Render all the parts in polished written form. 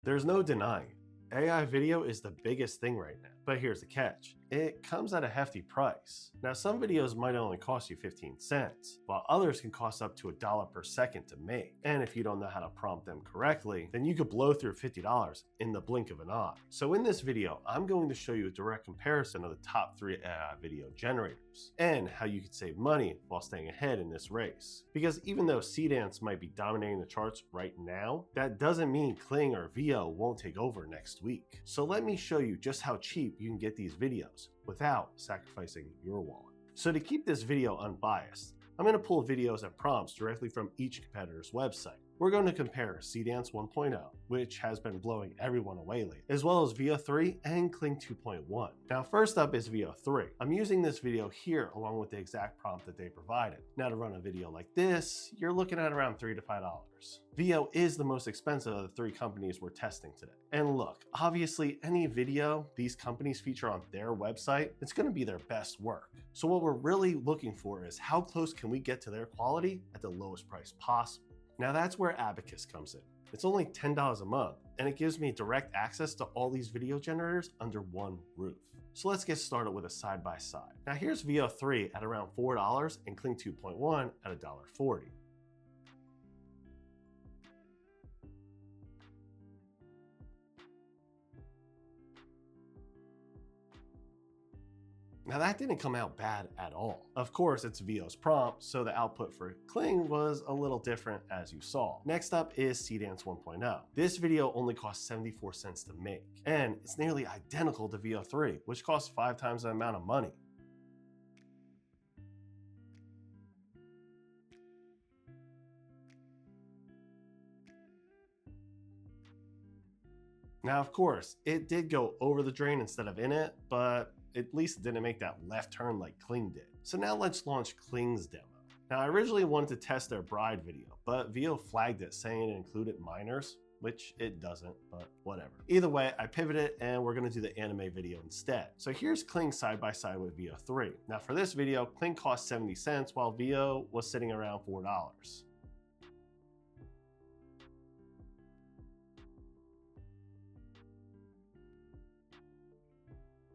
There's no denying it. AI video is the biggest thing right now, but here's the catch. It comes at a hefty price. Now, some videos might only cost you 15 cents, while others can cost up to $1 per second to make. And if you don't know how to prompt them correctly, then you could blow through $50 in the blink of an eye. So in this video, I'm going to show you a direct comparison of the top 3 AI video generators, and how you could save money while staying ahead in this race. Because even though Seedance might be dominating the charts right now, that doesn't mean Kling or VO won't take over next week. So let me show you just how cheap you can get these videos without sacrificing your wallet. So to keep this video unbiased, I'm going to pull videos and prompts directly from each competitor's website. We're going to compare Seedance 1.0, which has been blowing everyone away lately, as well as VO3 and Kling 2.1. Now, first up is VO3. I'm using this video here along with the exact prompt that they provided. Now, to run a video like this, you're looking at around $3 to $5. VO is the most expensive of the 3 companies we're testing today. And look, obviously any video these companies feature on their website, it's going to be their best work. So what we're really looking for is how close can we get to their quality at the lowest price possible. Now that's where Abacus comes in. It's only $10 a month, and it gives me direct access to all these video generators under one roof. So let's get started with a side-by-side. Now here's VO3 at around $4 and Kling 2.1 at $1.40. Now that didn't come out bad at all. Of course, it's VO's prompt, so the output for Kling was a little different as you saw. Next up is Seedance 1.0. This video only cost 74 cents to make, and it's nearly identical to VO3, which costs 5 times the amount of money. Now, of course, it did go over the drain instead of in it, but at least it didn't make that left turn like Kling did. So now let's launch Kling's demo. Now, I originally wanted to test their bride video, but VO flagged it saying it included minors, which it doesn't, but whatever. Either way, I pivoted and we're gonna do the anime video instead. So here's Kling side by side with VO3. Now for this video, Kling cost 70 cents while VO was sitting around $4.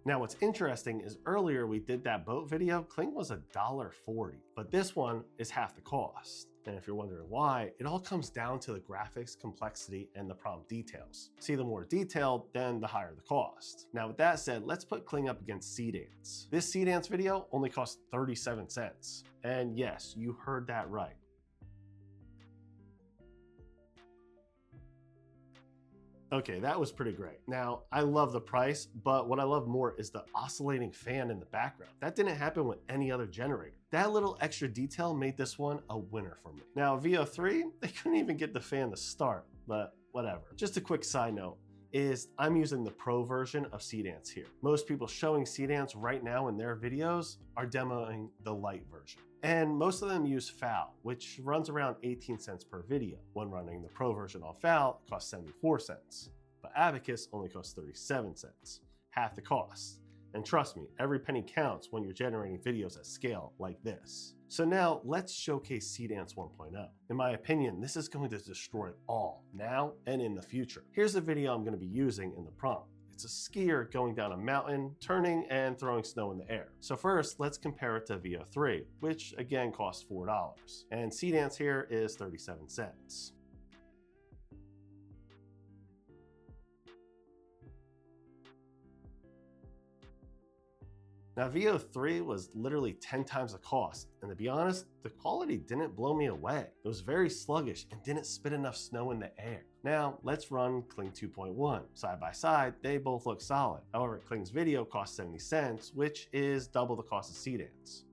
Now what's interesting is earlier we did that boat video, Kling was $1.40, but this one is half the cost. And if you're wondering why, it all comes down to the graphics, complexity, and the prompt details. See, the more detailed, then the higher the cost. Now with that said, let's put Kling up against Seedance. This Seedance video only cost 37 cents. And yes, you heard that right. Okay, that was pretty great. Now, I love the price, but what I love more is the oscillating fan in the background. That didn't happen with any other generator. That little extra detail made this one a winner for me. Now, VO3, they couldn't even get the fan to start, but whatever. Just a quick side note is I'm using the pro version of Seedance here. Most people showing Seedance right now in their videos are demoing the light version. And most of them use FAL, which runs around 18 cents per video. When running the pro version on FAL, it costs 74 cents. But Abacus only costs 37 cents, half the cost. And trust me, every penny counts when you're generating videos at scale like this. So now let's showcase Seedance 1.0. In my opinion, this is going to destroy all, now and in the future. Here's the video I'm going to be using in the prompt. It's a skier going down a mountain, turning and throwing snow in the air. So first, let's compare it to VO3, which again costs $4. And Seedance here is 37 cents. Now VO3 was literally 10 times the cost, and to be honest, the quality didn't blow me away. It was very sluggish and didn't spit enough snow in the air. Now let's run Kling 2.1. Side by side, they both look solid. However, Kling's video costs 70 cents, which is double the cost of Seedance.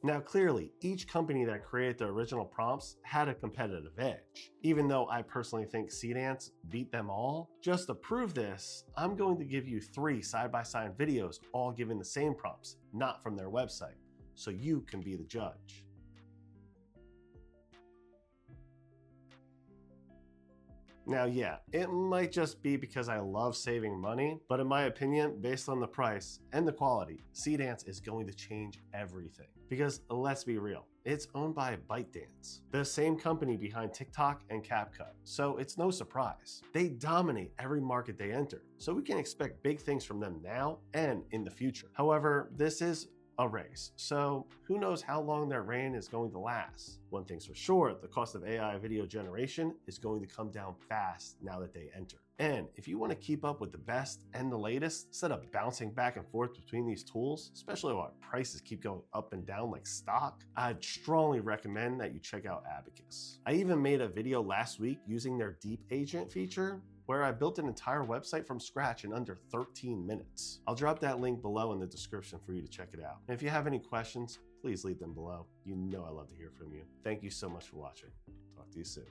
Now clearly, each company that created the original prompts had a competitive edge. Even though I personally think Seedance beat them all, just to prove this, I'm going to give you 3 side-by-side videos all given the same prompts, not from their website, so you can be the judge. Now, yeah, it might just be because I love saving money, but in my opinion, based on the price and the quality, Seedance is going to change everything. Because let's be real, it's owned by ByteDance, the same company behind TikTok and CapCut, so it's no surprise. They dominate every market they enter, so we can expect big things from them now and in the future. However, this is a race, so who knows how long their reign is going to last. One thing's for sure, the cost of AI video generation is going to come down fast now that they enter. And if you want to keep up with the best and the latest, instead of bouncing back and forth between these tools, especially while prices keep going up and down like stock, I'd strongly recommend that you check out Abacus. I even made a video last week using their Deep Agent feature, where I built an entire website from scratch in under 13 minutes. I'll drop that link below in the description for you to check it out. And if you have any questions, please leave them below. You know I love to hear from you. Thank you so much for watching. Talk to you soon.